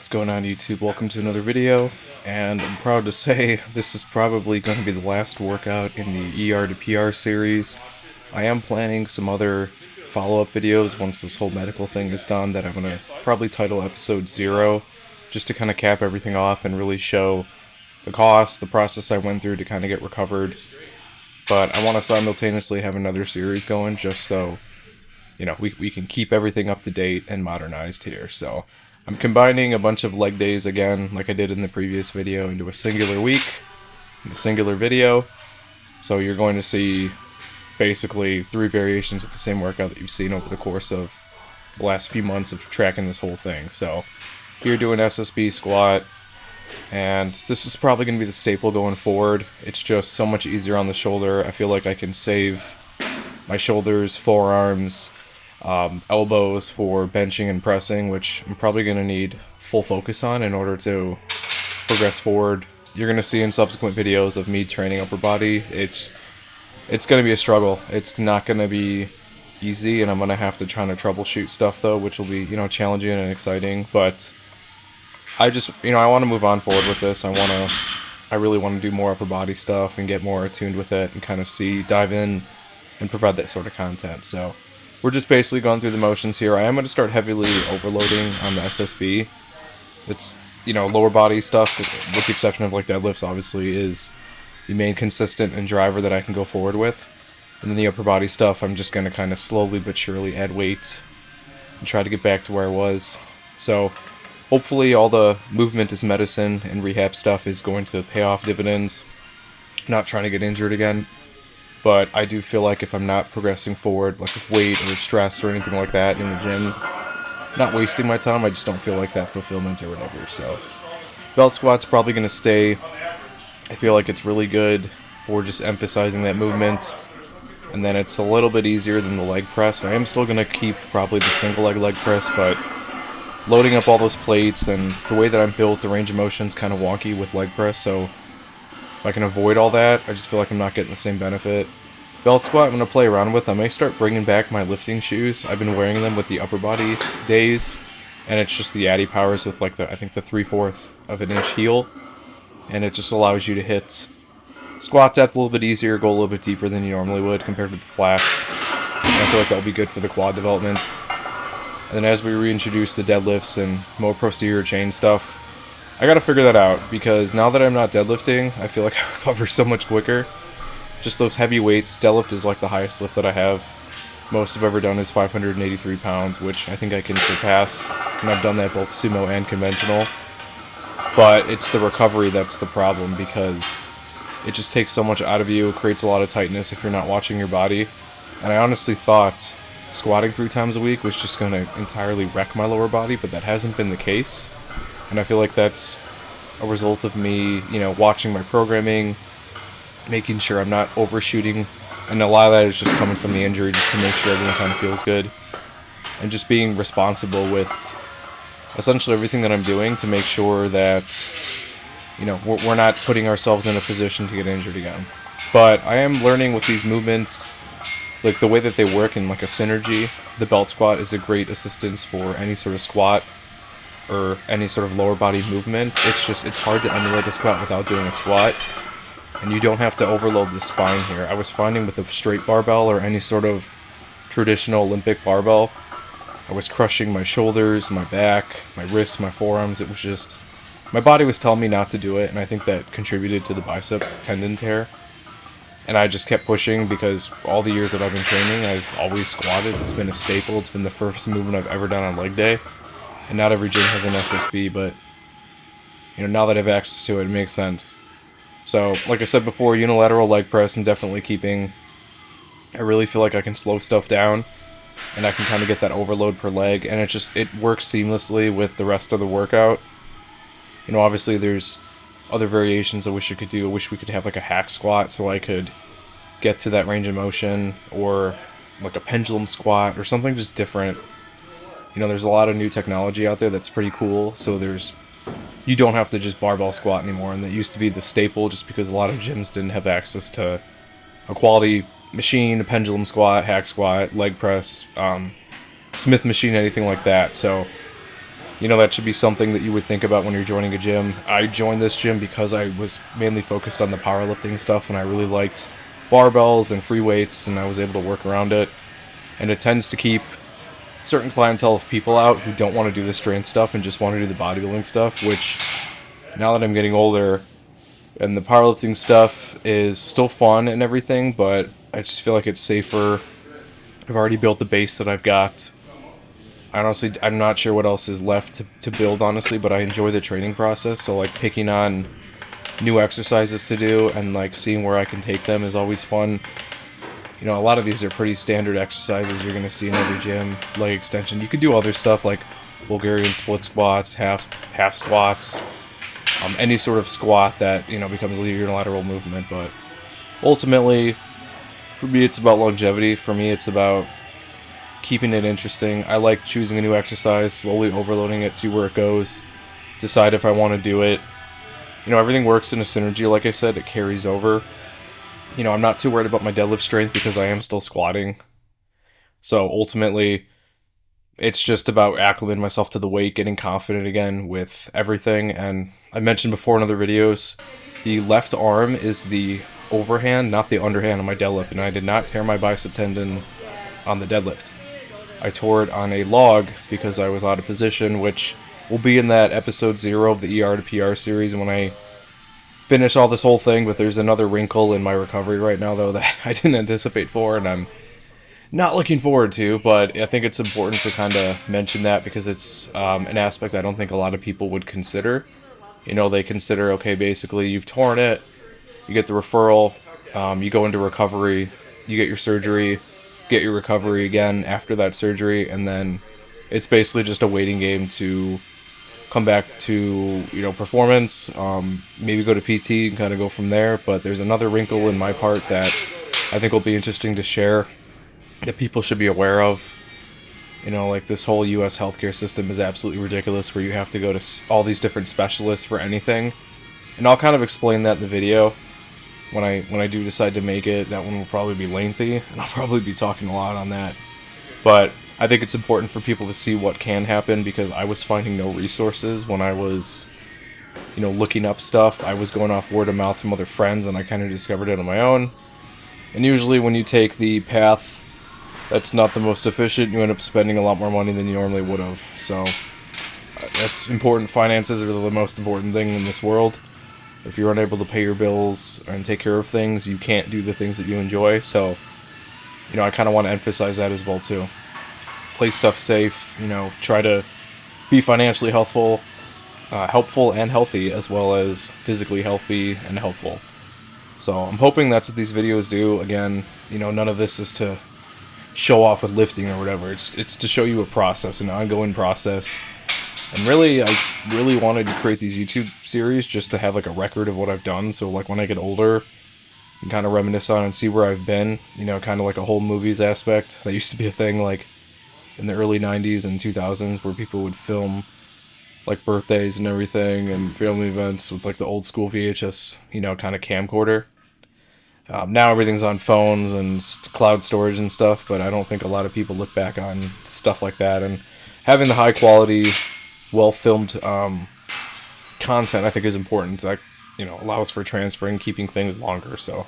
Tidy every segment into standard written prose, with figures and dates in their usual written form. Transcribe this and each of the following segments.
What's going on, YouTube? Welcome to another video, and I'm proud to say this is probably going to be the last workout in the ER to PR series. I am planning some other follow-up videos once this whole medical thing is done that I'm going to probably title episode 0, just to kind of cap everything off and really show the cost, the process I went through to kind of get recovered. But I want to simultaneously have another series going just so, you know, we can keep everything up to date and modernized here. So I'm combining a bunch of leg days again, like I did in the previous video, into a singular week, a singular video. So you're going to see basically 3 variations of the same workout that you've seen over the course of the last few months of tracking this whole thing. So you're doing SSB squat, and this is probably going to be the staple going forward. It's just so much easier on the shoulder. I feel like I can save my shoulders, forearms, elbows for benching and pressing, which I'm probably going to need full focus on in order to progress forward. You're going to see in subsequent videos of me training upper body, it's going to be a struggle. It's not going to be easy, and I'm going to have to try to troubleshoot stuff though, which will be, challenging and exciting. But I just, I want to move on forward with this. I really want to do more upper body stuff and get more attuned with it and kind of dive in and provide that sort of content. So we're just basically going through the motions here. I am going to start heavily overloading on the SSB. It's, lower body stuff, with the exception of like deadlifts, obviously, is the main consistent and driver that I can go forward with. And then the upper body stuff, I'm just going to kind of slowly but surely add weight and try to get back to where I was. So hopefully all the movement is medicine and rehab stuff is going to pay off dividends. Not trying to get injured again. But I do feel like if I'm not progressing forward, like with weight or stress or anything like that in the gym, not wasting my time, I just don't feel like that fulfillment or whatever. So belt squat's probably going to stay. I feel like it's really good for just emphasizing that movement. And then it's a little bit easier than the leg press. I am still going to keep probably the single leg press, but loading up all those plates and the way that I'm built, the range of motion's kind of wonky with leg press, so if I can avoid all that, I just feel like I'm not getting the same benefit. Belt squat I'm going to play around with. I may start bringing back my lifting shoes. I've been wearing them with the upper body days, and it's just the Addy Powers with like I think the 3/4 of an inch heel, and it just allows you to hit squat depth a little bit easier, go a little bit deeper than you normally would compared to the flats. And I feel like that'll be good for the quad development. And then as we reintroduce the deadlifts and more posterior chain stuff, I gotta figure that out, because now that I'm not deadlifting, I feel like I recover so much quicker. Just those heavy weights, deadlift is like the highest lift that I have. Most I've ever done is 583 pounds, which I think I can surpass, and I've done that both sumo and conventional. But it's the recovery that's the problem, because it just takes so much out of you, it creates a lot of tightness if you're not watching your body. And I honestly thought squatting 3 times a week was just going to entirely wreck my lower body, but that hasn't been the case. And I feel like that's a result of me, watching my programming, making sure I'm not overshooting, and a lot of that is just coming from the injury, just to make sure everything kind of feels good, and just being responsible with essentially everything that I'm doing to make sure that, we're not putting ourselves in a position to get injured again. But I am learning with these movements, like the way that they work in like a synergy. The belt squat is a great assistance for any sort of squat or any sort of lower body movement. It's hard to emulate a squat without doing a squat, and you don't have to overload the spine here. I was finding with a straight barbell or any sort of traditional Olympic barbell, I was crushing my shoulders, my back, my wrists, my forearms. It was just, my body was telling me not to do it, and I think that contributed to the bicep tendon tear. And I just kept pushing, because all the years that I've been training, I've always squatted. It's been a staple. It's been the first movement I've ever done on leg day. And not every gym has an SSB, but now that I have access to it, it makes sense. So, like I said before, unilateral leg press I'm definitely keeping. I really feel like I can slow stuff down, and I can kind of get that overload per leg, and it works seamlessly with the rest of the workout. Obviously there's other variations I wish I could do. I wish we could have like a hack squat so I could get to that range of motion, or like a pendulum squat or something just different. There's a lot of new technology out there that's pretty cool, so you don't have to just barbell squat anymore, and that used to be the staple just because a lot of gyms didn't have access to a quality machine, a pendulum squat, hack squat, leg press, Smith machine, anything like that. So That should be something that you would think about when you're joining a gym. I joined this gym because I was mainly focused on the powerlifting stuff, and I really liked barbells and free weights, and I was able to work around it. And it tends to keep certain clientele of people out who don't want to do the strength stuff and just want to do the bodybuilding stuff, which, now that I'm getting older, and the powerlifting stuff is still fun and everything, but I just feel like it's safer. I've already built the base that I've got. Honestly, I'm not sure what else is left to build, honestly, but I enjoy the training process, so, like, picking on new exercises to do and, like, seeing where I can take them is always fun. A lot of these are pretty standard exercises you're going to see in every gym. Leg extension. You could do other stuff like Bulgarian split squats, half squats, any sort of squat that, becomes a unilateral movement, but ultimately, for me, it's about longevity. For me, it's about keeping it interesting. I like choosing a new exercise, slowly overloading it, see where it goes, decide if I want to do it. Everything works in a synergy, like I said, it carries over. I'm not too worried about my deadlift strength because I am still squatting. So ultimately, it's just about acclimating myself to the weight, getting confident again with everything. And I mentioned before in other videos, the left arm is the overhand, not the underhand on my deadlift. And I did not tear my bicep tendon on the deadlift. I tore it on a log because I was out of position, which will be in that episode 0 of the ER to PR series when I finish all this whole thing. But there's another wrinkle in my recovery right now, though, that I didn't anticipate for, and I'm not looking forward to, but I think it's important to kind of mention that because it's an aspect I don't think a lot of people would consider. They consider, okay, basically you've torn it, you get the referral, you go into recovery, you get your surgery, get your recovery again after that surgery, and then it's basically just a waiting game to come back to, performance, maybe go to PT and kind of go from there. But there's another wrinkle in my part that I think will be interesting to share, that people should be aware of. Like this whole U.S. healthcare system is absolutely ridiculous, where you have to go to all these different specialists for anything. And I'll kind of explain that in the video when I do decide to make it. That one will probably be lengthy, and I'll probably be talking a lot on that. But I think it's important for people to see what can happen, because I was finding no resources when I was, looking up stuff. I was going off word of mouth from other friends, and I kind of discovered it on my own. And usually when you take the path that's not the most efficient, you end up spending a lot more money than you normally would have. So that's important. Finances are the most important thing in this world. If you're unable to pay your bills and take care of things, you can't do the things that you enjoy. So, I kind of want to emphasize that as well too. Play stuff safe, try to be financially helpful and healthy, as well as physically healthy and helpful. So I'm hoping that's what these videos do. Again, none of this is to show off with lifting or whatever. It's to show you a process, an ongoing process. And really, I really wanted to create these YouTube series just to have like a record of what I've done. So like when I get older, and kind of reminisce on and see where I've been, kind of like a whole movies aspect. That used to be a thing like in the early 90s and 2000s, where people would film like birthdays and everything and family events with like the old school VHS, kind of camcorder. Now everything's on phones and cloud storage and stuff, but I don't think a lot of people look back on stuff like that. And having the high quality, well filmed content, I think, is important. That allows for transferring, keeping things longer. So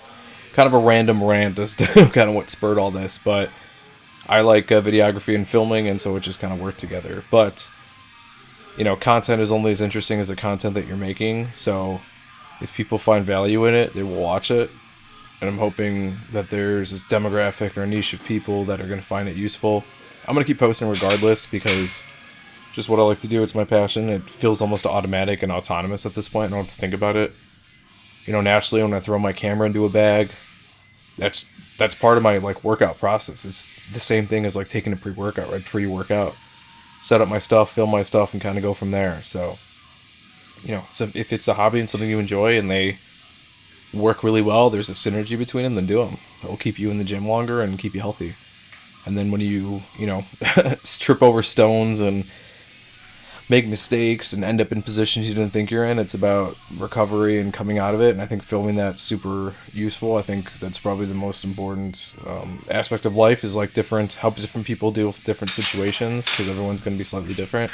kind of a random rant as to kind of what spurred all this, but I like videography and filming, and so it just kind of worked together. But content is only as interesting as the content that you're making. So if people find value in it, they will watch it. And I'm hoping that there's this demographic or a niche of people that are going to find it useful. I'm going to keep posting regardless, because just what I like to do, it's my passion. It feels almost automatic and autonomous at this point. I don't have to think about it. Naturally, when I throw my camera into a bag, that's part of my like workout process. It's the same thing as like taking a pre-workout, right? Pre-workout. Set up my stuff, film my stuff, and kind of go from there. So, so if it's a hobby and something you enjoy and they work really well, there's a synergy between them, then do them. It will keep you in the gym longer and keep you healthy. And then when you trip over stones and make mistakes and end up in positions you didn't think you're in, it's about recovery and coming out of it. And I think filming that's super useful. I think that's probably the most important aspect of life, is like help different people deal with different situations, because everyone's going to be slightly different.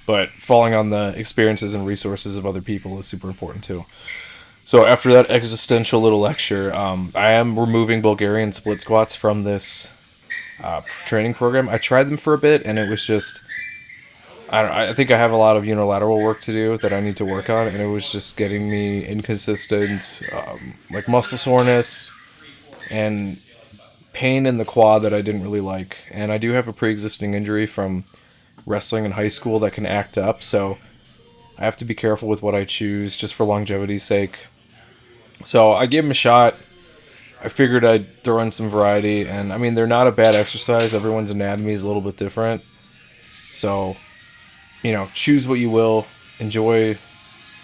but falling on the experiences and resources of other people is super important too. So after that existential little lecture, I am removing Bulgarian split squats from this training program. I tried them for a bit, and it was just, I think I have a lot of unilateral work to do that I need to work on, and it was just getting me inconsistent, like muscle soreness and pain in the quad that I didn't really like. And I do have a pre-existing injury from wrestling in high school that can act up, so I have to be careful with what I choose just for longevity's sake. So I gave them a shot. I figured I'd throw in some variety, and I mean, they're not a bad exercise. Everyone's anatomy is a little bit different. So, choose what you will. Enjoy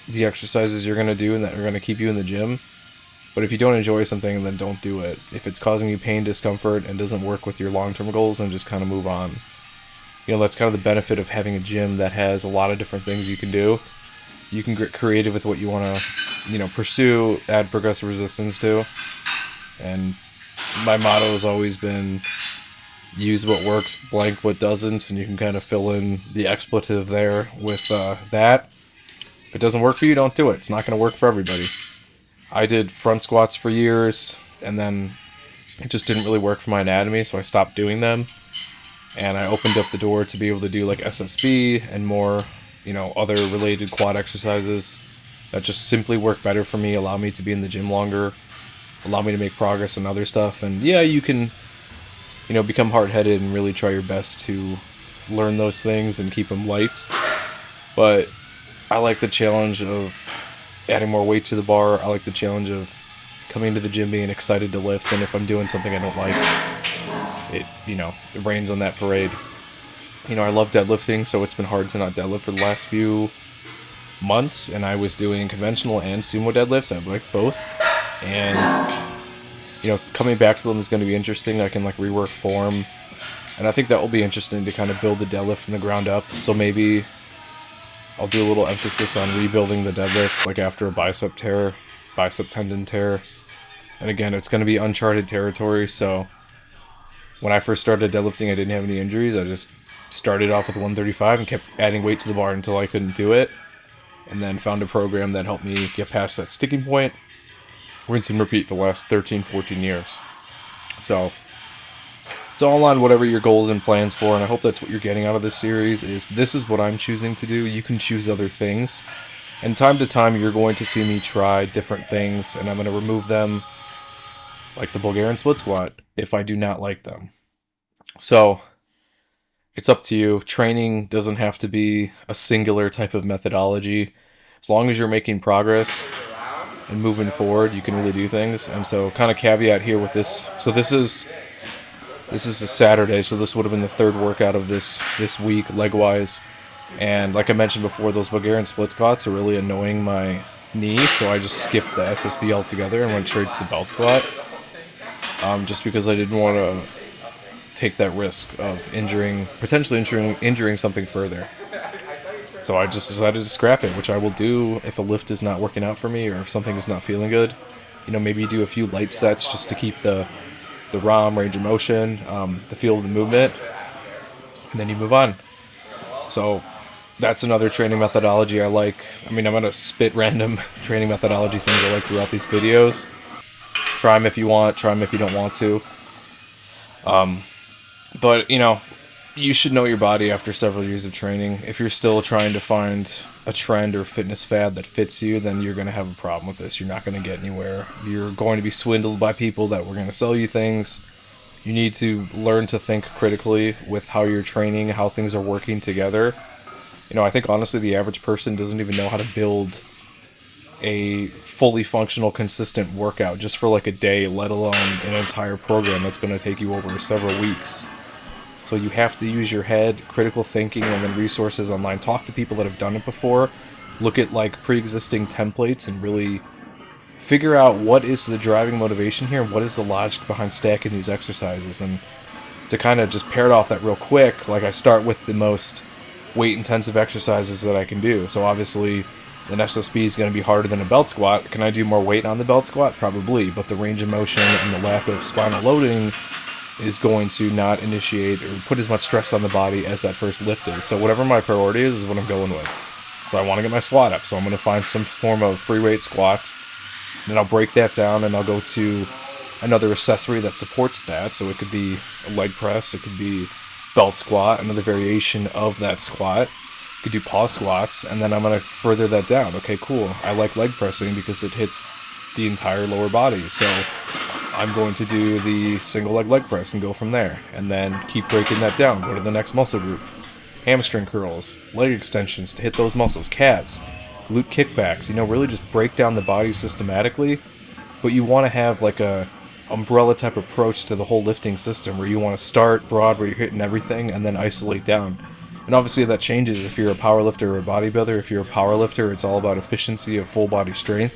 the exercises you're going to do and that are going to keep you in the gym. But if you don't enjoy something, then don't do it. If it's causing you pain, discomfort, and doesn't work with your long-term goals, then just kind of move on. That's kind of the benefit of having a gym that has a lot of different things you can do. You can get creative with what you want to, pursue, add progressive resistance to. And my motto has always been, use what works, blank what doesn't, and you can kind of fill in the expletive there with that. If it doesn't work for you, don't do it. It's not going to work for everybody. I did front squats for years, and then it just didn't really work for my anatomy, so I stopped doing them. And I opened up the door to be able to do like SSB and more, other related quad exercises that just simply work better for me, allow me to be in the gym longer, allow me to make progress and other stuff. And yeah, you can, become hard-headed and really try your best to learn those things and keep them light. But I like the challenge of adding more weight to the bar. I like the challenge of coming to the gym being excited to lift, and if I'm doing something I don't like, it rains on that parade. I love deadlifting, so it's been hard to not deadlift for the last few months, and I was doing conventional and sumo deadlifts. I like both, and coming back to them is going to be interesting. I can rework form, and I think that will be interesting to kind of build the deadlift from the ground up. So maybe I'll do a little emphasis on rebuilding the deadlift after a bicep tendon tear. And again, it's going to be uncharted territory, so when I first started deadlifting, I didn't have any injuries. I just started off with 135 and kept adding weight to the bar until I couldn't do it, and then found a program that helped me get past that sticking point. Rinse and repeat for the last 13, 14 years. So it's all on whatever your goals and plans for, and I hope that's what you're getting out of this series. This is what I'm choosing to do. You can choose other things, and time to time you're going to see me try different things, and I'm going to remove them, like the Bulgarian split squat, if I do not like them. So it's up to you. Training doesn't have to be a singular type of methodology. As long as you're making progress and moving forward, you can really do things. And so kind of caveat here with this. So this is a Saturday, so this would have been the third workout of this week, leg-wise. And like I mentioned before, those Bulgarian split squats are really annoying my knee, so I just skipped the SSB altogether and went straight to the belt squat. Just because I didn't want to take that risk of potentially injuring something further. So I just decided to scrap it, which I will do if a lift is not working out for me or if something is not feeling good. Maybe do a few light sets just to keep the ROM, range of motion, the feel of the movement, and then you move on. So that's another training methodology I like. I'm going to spit random training methodology things I like throughout these videos. Try them if you want, try them if you don't want to. But, you should know your body after several years of training. If you're still trying to find a trend or fitness fad that fits you, then you're going to have a problem with this. You're not going to get anywhere. You're going to be swindled by people that were going to sell you things. You need to learn to think critically with how you're training, how things are working together. I think honestly the average person doesn't even know how to build a fully functional, consistent workout just for a day, let alone an entire program that's going to take you over several weeks. So you have to use your head, critical thinking, and then resources online. Talk to people that have done it before. Look at pre-existing templates and really figure out what is the driving motivation here and what is the logic behind stacking these exercises. And to kind of just pair it off that real quick, I start with the most weight-intensive exercises that I can do. So obviously an SSB is going to be harder than a belt squat. Can I do more weight on the belt squat? Probably, but the range of motion and the lack of spinal loading is going to not initiate or put as much stress on the body as that first lift is. So whatever my priority is what I'm going with. So I want to get my squat up, so I'm going to find some form of free weight squat. Then I'll break that down and I'll go to another accessory that supports that. So it could be a leg press, it could be belt squat, another variation of that squat. You could do pause squats, and then I'm going to further that down. Okay, cool. I like leg pressing because it hits the entire lower body. So I'm going to do the single leg press and go from there. And then keep breaking that down. Go to the next muscle group. Hamstring curls, leg extensions to hit those muscles, calves, glute kickbacks. Really just break down the body systematically. But you want to have like a umbrella type approach to the whole lifting system where you want to start broad where you're hitting everything and then isolate down. And obviously that changes if you're a power lifter or a bodybuilder. If you're a power lifter, it's all about efficiency of full body strength.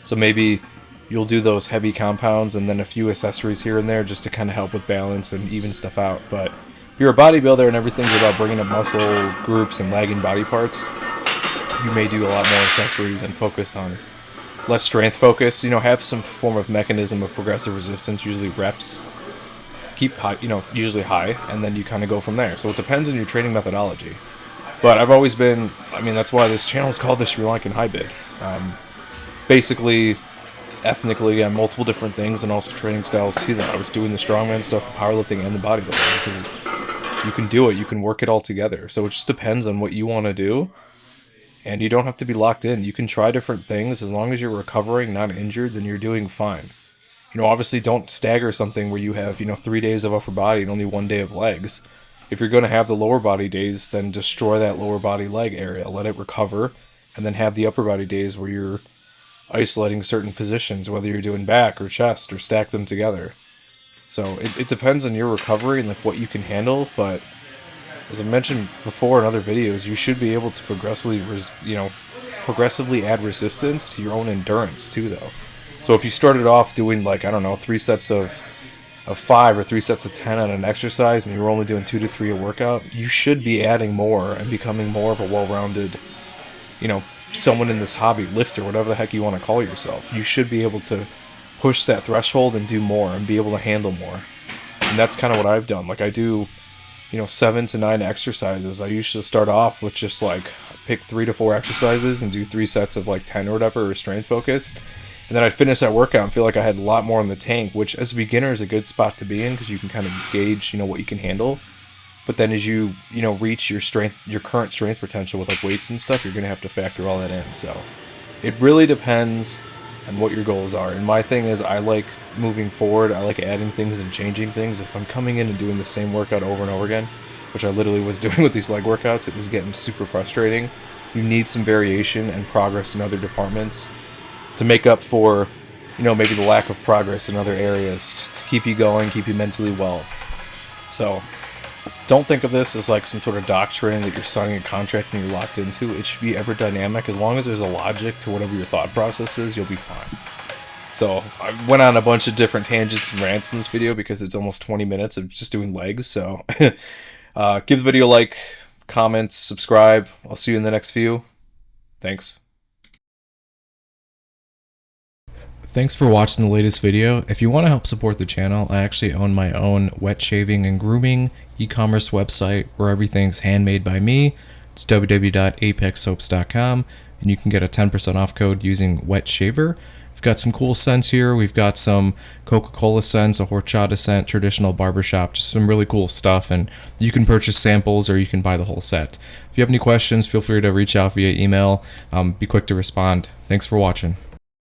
So maybe you'll do those heavy compounds and then a few accessories here and there just to kind of help with balance and even stuff out. But if you're a bodybuilder and everything's about bringing up muscle groups and lagging body parts, you may do a lot more accessories and focus on less strength focus. Have some form of mechanism of progressive resistance, usually reps. Keep high, usually high, and then you kind of go from there. So it depends on your training methodology. But I've always been, that's why this channel is called the Sri Lankan Hybrid. Basically, ethnically, on multiple different things and also training styles to that. I was doing the strongman stuff, the powerlifting, and the bodybuilding because you can do it. You can work it all together. So it just depends on what you want to do. And you don't have to be locked in. You can try different things. As long as you're recovering, not injured, then you're doing fine. Obviously don't stagger something where you have, 3 days of upper body and only 1 day of legs. If you're going to have the lower body days, then destroy that lower body leg area. Let it recover. And then have the upper body days where you're isolating certain positions, whether you're doing back or chest or stack them together. So it depends on your recovery and what you can handle, but as I mentioned before in other videos, you should be able to progressively add resistance to your own endurance too, though. So if you started off doing 3 sets of 5 or 3 sets of 10 on an exercise and you were only doing 2 to 3 a workout, you should be adding more and becoming more of a well-rounded, someone in this hobby, lifter, whatever the heck you want to call yourself. You should be able to push that threshold and do more and be able to handle more. And that's kind of what I've done. I do 7 to 9 exercises. I usually start off with just pick 3 to 4 exercises and do 3 sets of 10 or whatever, or strength focused. And then I'd finish that workout and feel like I had a lot more in the tank, which as a beginner is a good spot to be in because you can kind of gauge, what you can handle. But then as you, reach your current strength potential with weights and stuff, you're going to have to factor all that in. So it really depends on what your goals are. And my thing is I like moving forward. I like adding things and changing things. If I'm coming in and doing the same workout over and over again, which I literally was doing with these leg workouts, it was getting super frustrating. You need some variation and progress in other departments to make up for, maybe the lack of progress in other areas, just to keep you going, keep you mentally well. So don't think of this as some sort of doctrine that you're signing a contract and you're locked into. It should be ever dynamic. As long as there's a logic to whatever your thought process is, you'll be fine. So I went on a bunch of different tangents and rants in this video because it's almost 20 minutes of just doing legs. So give the video a like, comment, subscribe. I'll see you in the next few. Thanks. Thanks for watching the latest video. If you want to help support the channel, I actually own my own wet shaving and grooming e-commerce website where everything's handmade by me. It's www.apexsoaps.com, and you can get a 10% off code using wet shaver. We've got some cool scents here. We've got some Coca-Cola scents, a horchata scent, traditional barbershop, just some really cool stuff, and you can purchase samples or you can buy the whole set. If you have any questions, feel free to reach out via email. Be quick to respond. Thanks for watching.